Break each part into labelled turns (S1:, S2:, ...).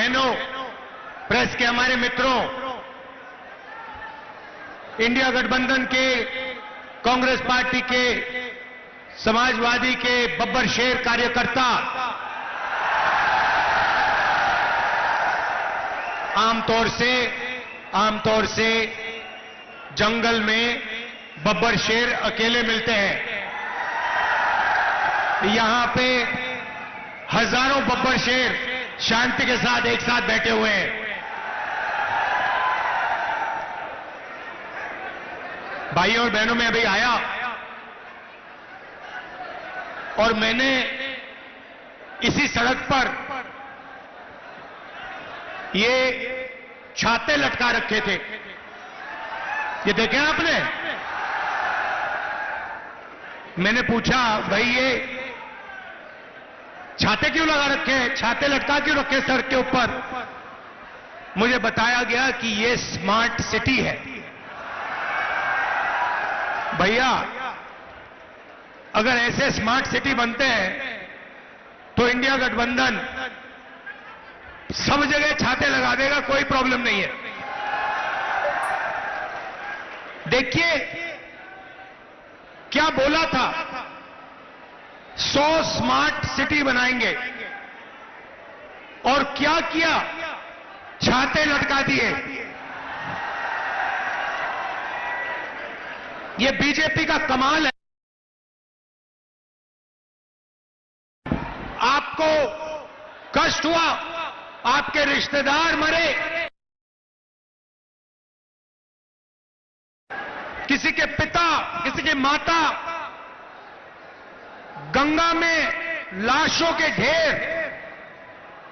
S1: बहनों, प्रेस के हमारे मित्रों, इंडिया गठबंधन के, कांग्रेस पार्टी के, समाजवादी के बब्बर शेर कार्यकर्ता आमतौर से जंगल में बब्बर शेर अकेले मिलते हैं। यहां पे हजारों बब्बर शेर शांति के साथ एक साथ बैठे हुए हैं। भाइयों और बहनों, मैं अभी आया और मैंने इसी सड़क पर ये छाते लटका रखे थे। ये देखे आपने? मैंने पूछा, भाई ये छाते क्यों लगा रखे हैं, छाते लटका क्यों रखे सड़क के ऊपर? मुझे बताया गया कि ये स्मार्ट सिटी है। भैया, अगर ऐसे स्मार्ट सिटी बनते हैं तो इंडिया गठबंधन सब जगह छाते लगा देगा, कोई प्रॉब्लम नहीं है। देखिए क्या बोला था, 100 स्मार्ट सिटी बनाएंगे, और क्या किया, छाते लटका दिए। ये बीजेपी का कमाल है। आपको कष्ट हुआ, आपके रिश्तेदार मरे, किसी के पिता, किसी की माता, गंगा में लाशों के ढेर,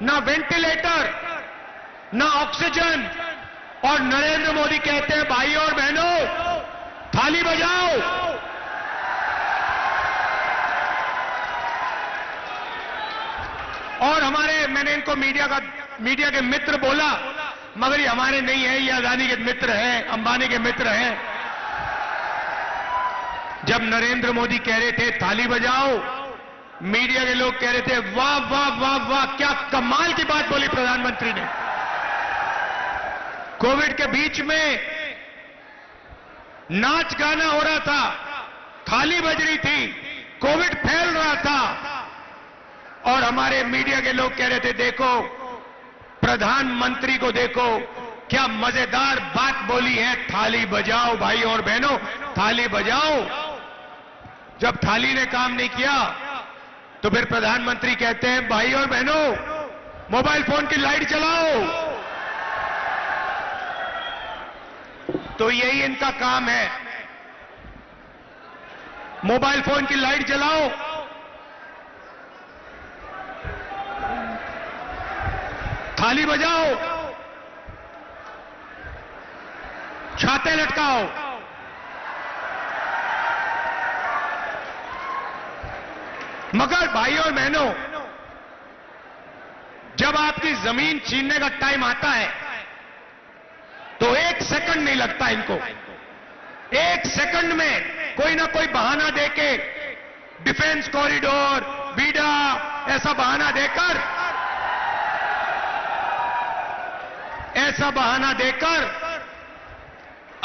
S1: ना वेंटिलेटर, ना ऑक्सीजन, और नरेंद्र मोदी कहते हैं, भाइयों और बहनों, थाली बजाओ। और मैंने इनको मीडिया के मित्र बोला, मगर ये हमारे नहीं है, ये अदानी के मित्र हैं, अंबानी के मित्र हैं। जब नरेंद्र मोदी कह रहे थे थाली बजाओ, मीडिया के लोग कह रहे थे वाह वाह वाह वाह, क्या कमाल की बात बोली प्रधानमंत्री ने। कोविड के बीच में नाच गाना हो रहा था, थाली बज रही थी, कोविड फैल रहा था, और हमारे मीडिया के लोग कह रहे थे देखो प्रधानमंत्री को, देखो क्या मजेदार बात बोली है, थाली बजाओ भाई और बहनों, थाली बजाओ। जब थाली ने काम नहीं किया तो फिर प्रधानमंत्री कहते हैं, भाई और बहनों, मोबाइल फोन की लाइट जलाओ। तो यही इनका काम है, मोबाइल फोन की लाइट जलाओ, थाली बजाओ, छाते लटकाओ। मगर भाइयों और बहनों, जब आपकी जमीन छीनने का टाइम आता है तो 1 सेकंड नहीं लगता इनको। 1 सेकंड में कोई ना कोई बहाना देके, डिफेंस कॉरिडोर, बीडा, ऐसा बहाना देकर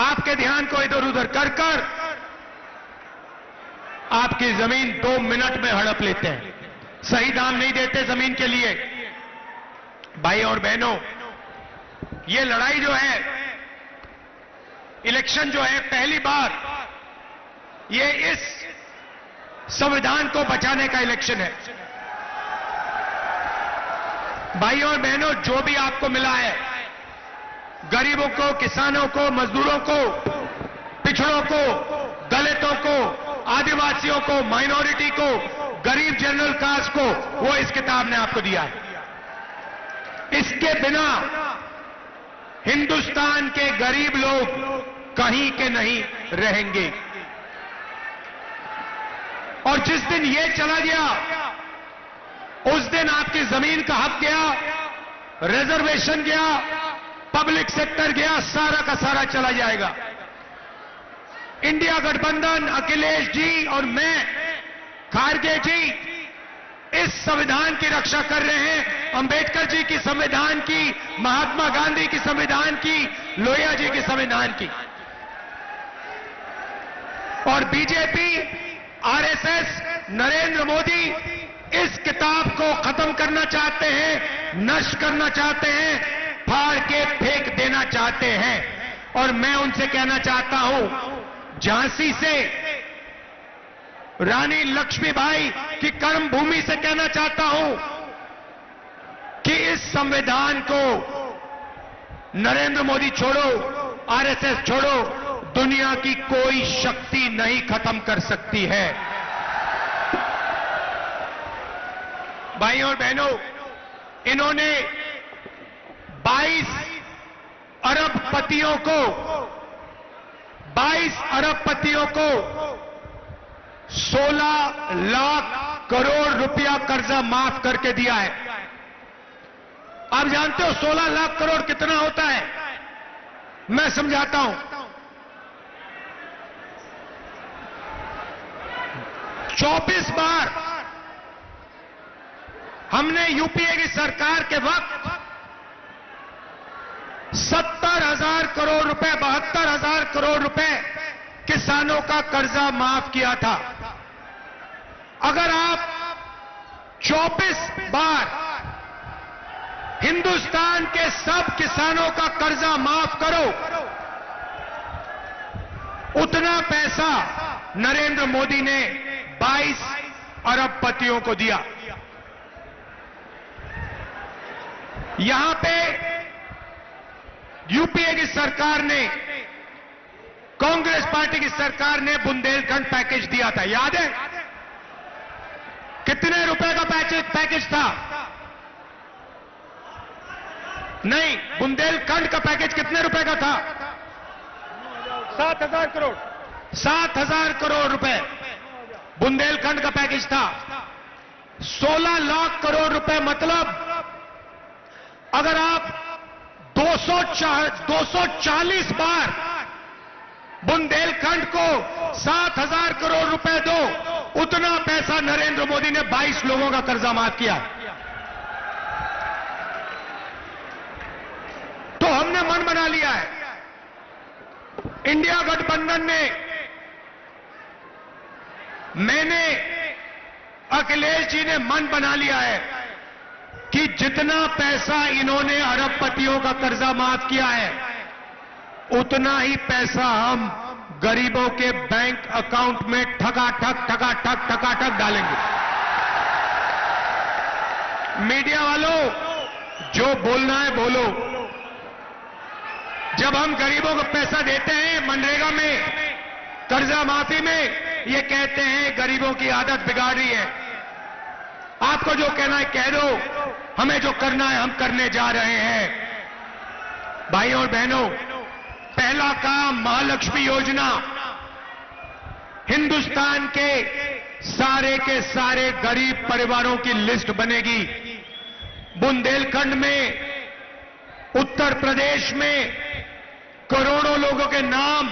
S1: आपके ध्यान को इधर उधर कर आपकी जमीन 2 मिनट में हड़प लेते हैं। सही दाम नहीं देते जमीन के लिए। भाई और बहनों, ये लड़ाई जो है, इलेक्शन जो है, पहली बार ये इस संविधान को बचाने का इलेक्शन है। भाइयों और बहनों, जो भी आपको मिला है, गरीबों को, किसानों को, मजदूरों को, पिछड़ों को, दलितों को, आदिवासियों को, माइनॉरिटी को, गरीब जनरल कास्ट को, वो इस किताब ने आपको दिया है। इसके बिना हिंदुस्तान के गरीब लोग कहीं के नहीं रहेंगे। और जिस दिन ये चला गया, उस दिन आपकी जमीन का हक गया, रिजर्वेशन गया, पब्लिक सेक्टर गया, सारा का सारा चला जाएगा। इंडिया गठबंधन, अखिलेश जी और मैं, खारगे जी, इस संविधान की रक्षा कर रहे हैं, अंबेडकर जी की संविधान की, महात्मा गांधी की संविधान की, लोहिया जी की संविधान की। और बीजेपी, आरएसएस, नरेंद्र मोदी इस किताब को खत्म करना चाहते हैं, नष्ट करना चाहते हैं, फाड़ के फेंक देना चाहते हैं। और मैं उनसे कहना चाहता हूं, झांसी से रानी लक्ष्मीबाई की कर्मभूमि से कहना चाहता हूं कि इस संविधान को नरेंद्र मोदी छोड़ो, आरएसएस छोड़ो, दुनिया की कोई शक्ति नहीं खत्म कर सकती है। भाइयों और बहनों, इन्होंने 22 अरबपतियों को 16 लाख करोड़ रुपया कर्जा माफ करके दिया है। आप जानते हो 16 लाख करोड़ कितना होता है? मैं समझाता हूं। 24 बार हमने यूपीए की सरकार के वक्त 70,000 करोड़ रुपए, 72,000 करोड़ रुपए किसानों का कर्जा माफ किया था। अगर आप 24 बार हिंदुस्तान के सब किसानों का कर्जा माफ करो, उतना पैसा नरेंद्र मोदी ने 22 अरबपतियों को दिया। यहां पे यूपीए की सरकार ने, कांग्रेस पार्टी की सरकार ने बुंदेलखंड पैकेज दिया था, याद है? कितने रुपए का पैकेज था? नहीं, बुंदेलखंड का पैकेज कितने रुपए का था? 7,000 करोड़। 7,000 करोड़ रुपए बुंदेलखंड का पैकेज था। 16 लाख करोड़ रुपए, मतलब अगर आप 240 बार बुंदेलखंड को 7,000 करोड़ रुपए दो, उतना पैसा नरेंद्र मोदी ने 22 लोगों का कर्जा माफ किया। तो हमने मन बना लिया है, इंडिया गठबंधन ने, मैंने, अखिलेश जी ने मन बना लिया है कि जितना पैसा इन्होंने अरबपतियों का कर्जा माफ किया है, उतना ही पैसा हम गरीबों के बैंक अकाउंट में ठकाठक डालेंगे। मीडिया वालों, जो बोलना है बोलो। जब हम गरीबों को पैसा देते हैं मनरेगा में, कर्जा माफी में, ये कहते हैं गरीबों की आदत बिगाड़ रही है। आपको जो कहना है कह दो, हमें जो करना है हम करने जा रहे हैं। भाइयों और बहनों, पहला काम महालक्ष्मी योजना, हिंदुस्तान के सारे गरीब परिवारों की लिस्ट बनेगी। बुंदेलखंड में, उत्तर प्रदेश में करोड़ों लोगों के नाम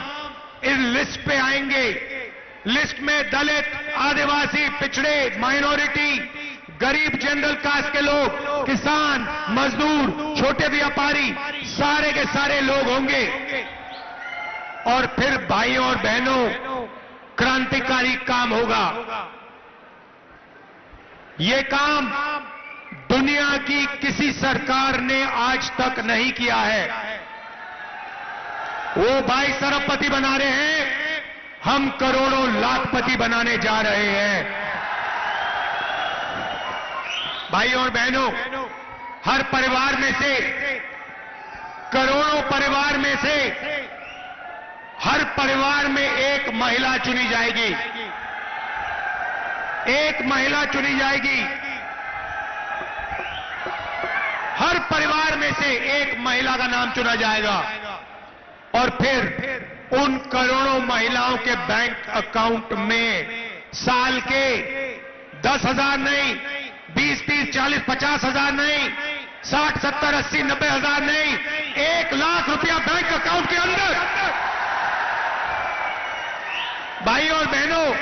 S1: इस लिस्ट पे आएंगे। लिस्ट में दलित, आदिवासी, पिछड़े, माइनॉरिटी, गरीब, जनरल कास्ट के लोग, किसान, मजदूर, छोटे व्यापारी, सारे के सारे लोग होंगे। और फिर भाइयों और बहनों, क्रांतिकारी काम होगा। ये काम दुनिया की किसी सरकार ने आज तक नहीं किया है। वो 22 अरबपति बना रहे हैं, हम करोड़ों लाखपति बनाने जा रहे हैं। भाइयों और बहनों, हर परिवार में से, करोड़ों परिवार में से, हर परिवार में एक महिला चुनी जाएगी। एक महिला चुनी जाएगी। हर परिवार में से एक महिला का नाम चुना जाएगा। और फिर उन करोड़ों महिलाओं के बैंक अकाउंट में साल के 10,000 नहीं, 20, 30, 40, 50,000 नहीं, 60, 70, 80, 90,000 नहीं, 1 लाख रुपया बैंक अकाउंट के अंदर। भाइयों और बहनों,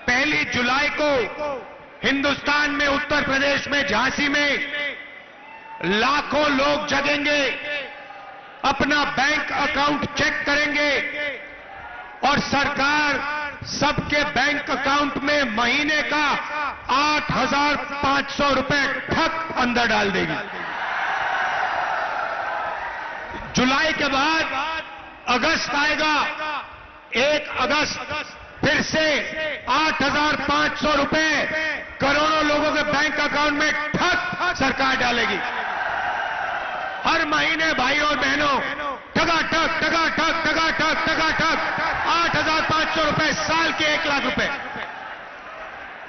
S1: 1 जुलाई को हिंदुस्तान में उत्तर प्रदेश में झांसी में लाखों लोग जगेंगे, अपना बैंक अकाउंट चेक करेंगे और सरकार सबके बैंक अकाउंट में महीने का 8,500 रुपए ठक अंदर डाल देगी। जुलाई के बाद अगस्त आएगा, 1 अगस्त फिर से 8,500 रुपए करोड़ों लोगों के बैंक अकाउंट में ठक सरकार डालेगी। हर महीने भाइयों और बहनों ठगाठक ठगाठक ठगाठक ठगाठक 8,500 रुपए, साल के 1 लाख रुपए,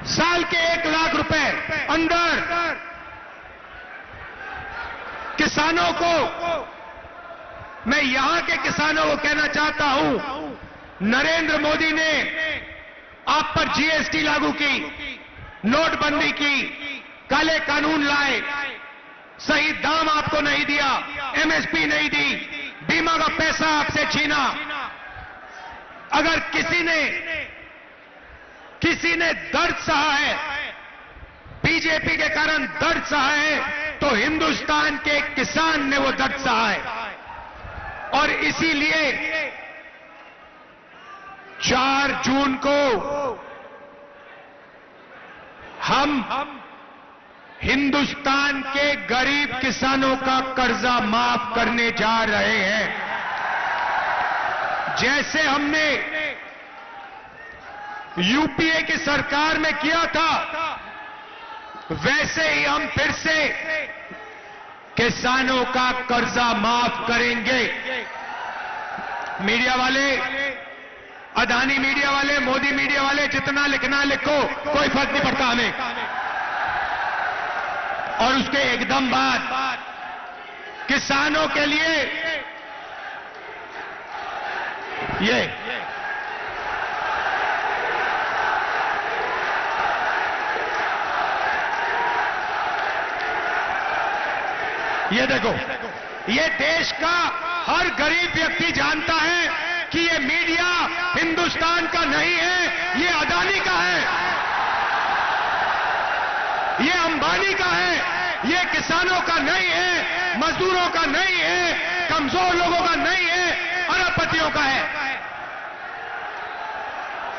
S1: साल के 1 लाख रुपए अंदर किसानों को। मैं यहां के किसानों को कहना चाहता हूं, नरेंद्र मोदी ने आप पर जीएसटी लागू की, नोटबंदी की, काले कानून लाए, सही दाम आपको नहीं दिया, एमएसपी नहीं दी, बीमा का पैसा आपसे छीना। अगर किसी ने दर्द सहा है, बीजेपी के कारण दर्द सहा है, तो हिंदुस्तान के किसान ने वो दर्द सहा है। और इसीलिए 4 जून को हम हिंदुस्तान के गरीब किसानों का कर्जा माफ करने जा रहे हैं। जैसे हमने यूपीए की सरकार में किया था, वैसे ही हम फिर से किसानों का कर्जा माफ करेंगे। मीडिया वाले, अदानी मीडिया वाले, मोदी मीडिया वाले, जितना लिखना लिखो, कोई फर्क नहीं पड़ता हमें। और उसके एकदम बाद किसानों के लिए ये देखो, ये देश का हर गरीब व्यक्ति जानता है कि ये मीडिया हिंदुस्तान का नहीं है, ये अदानी का है, ये अंबानी का है, ये किसानों का नहीं है, मजदूरों का नहीं है, कमजोर लोगों का नहीं है, अरबपतियों का है।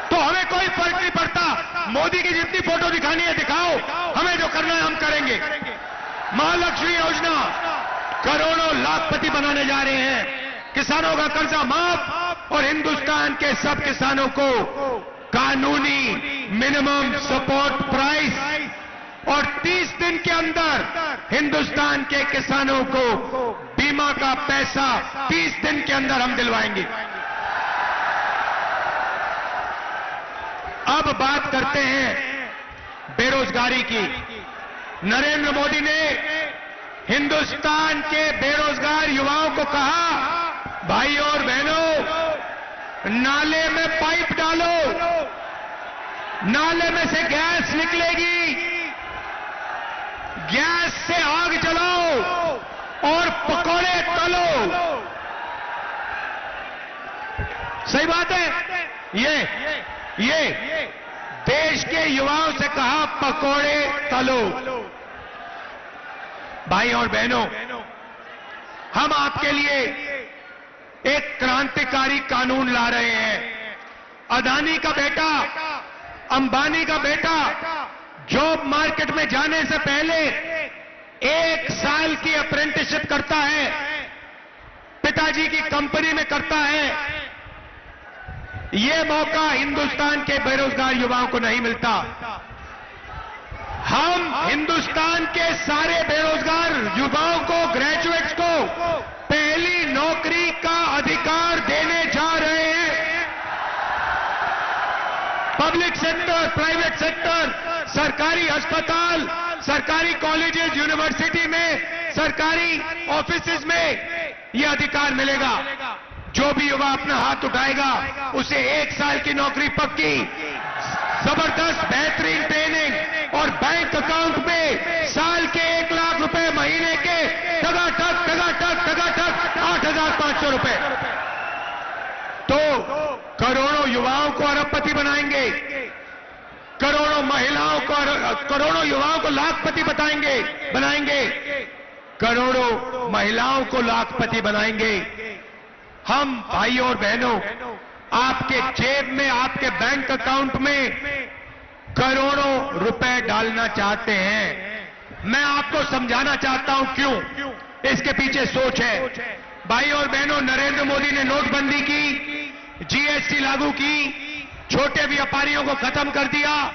S1: तो हमें कोई फर्क नहीं पड़ता, मोदी की जितनी फोटो दिखानी है दिखाओ, हमें जो करना है हम करेंगे। महालक्ष्मी योजना करोड़ों लाखपति बनाने जा रहे हैं, किसानों का कर्जा माफ और हिंदुस्तान के सब किसानों को कानूनी मिनिमम सपोर्ट प्राइस, और 30 दिन के अंदर हिंदुस्तान के किसानों को बीमा का पैसा 30 दिन के अंदर हम दिलवाएंगे। अब बात करते हैं बेरोजगारी की। नरेंद्र मोदी ने हिंदुस्तान के बेरोजगार युवाओं को कहा, भाइयों और बहनों, नाले में पाइप डालो, नाले में से गैस निकलेगी, गैस से आग जलाओ और पकौड़े तलो। सही बात है, ये देश के युवाओं से कहा, पकौड़े तलो। भाई और बहनों, हम आपके लिए एक क्रांतिकारी कानून ला रहे हैं। अदानी का बेटा, अंबानी का बेटा जॉब मार्केट में जाने से पहले 1 साल की अप्रेंटिसशिप करता है, पिताजी की कंपनी में करता है। यह मौका हिंदुस्तान के बेरोजगार युवाओं को नहीं मिलता। हम हिंदुस्तान के सारे बेरोजगार युवाओं को, ग्रेजुएट्स को पहली नौकरी का अधिकार देने जा रहे हैं। पब्लिक सेक्टर, प्राइवेट सेक्टर, सरकारी अस्पताल, सरकारी कॉलेजेस, यूनिवर्सिटी में, सरकारी ऑफिसेज में यह अधिकार मिलेगा। जो भी युवा अपना हाथ उठाएगा उसे 1 साल की नौकरी पक्की, जबरदस्त बेहतरीन ट्रेनिंग और बैंक अकाउंट में साल के 1 लाख रुपए महीने के ठगाठक ठगाठक ठगाठक 8,500 रुपए। तो करोड़ों युवाओं को अरबपति बनाएंगे, करोड़ों महिलाओं को, करोड़ों युवाओं को लाखपति बनाएंगे, करोड़ों महिलाओं को लाखपति बनाएंगे। हम भाइयों और बहनों, आपके जेब में, आपके बैंक अकाउंट में करोड़ों रुपए डालना चाहते हैं। मैं आपको समझाना चाहता हूं क्यों इसके पीछे सोच है। भाइयों और बहनों, नरेंद्र मोदी ने नोटबंदी की, जीएसटी लागू की, छोटे व्यापारियों को खत्म कर दिया।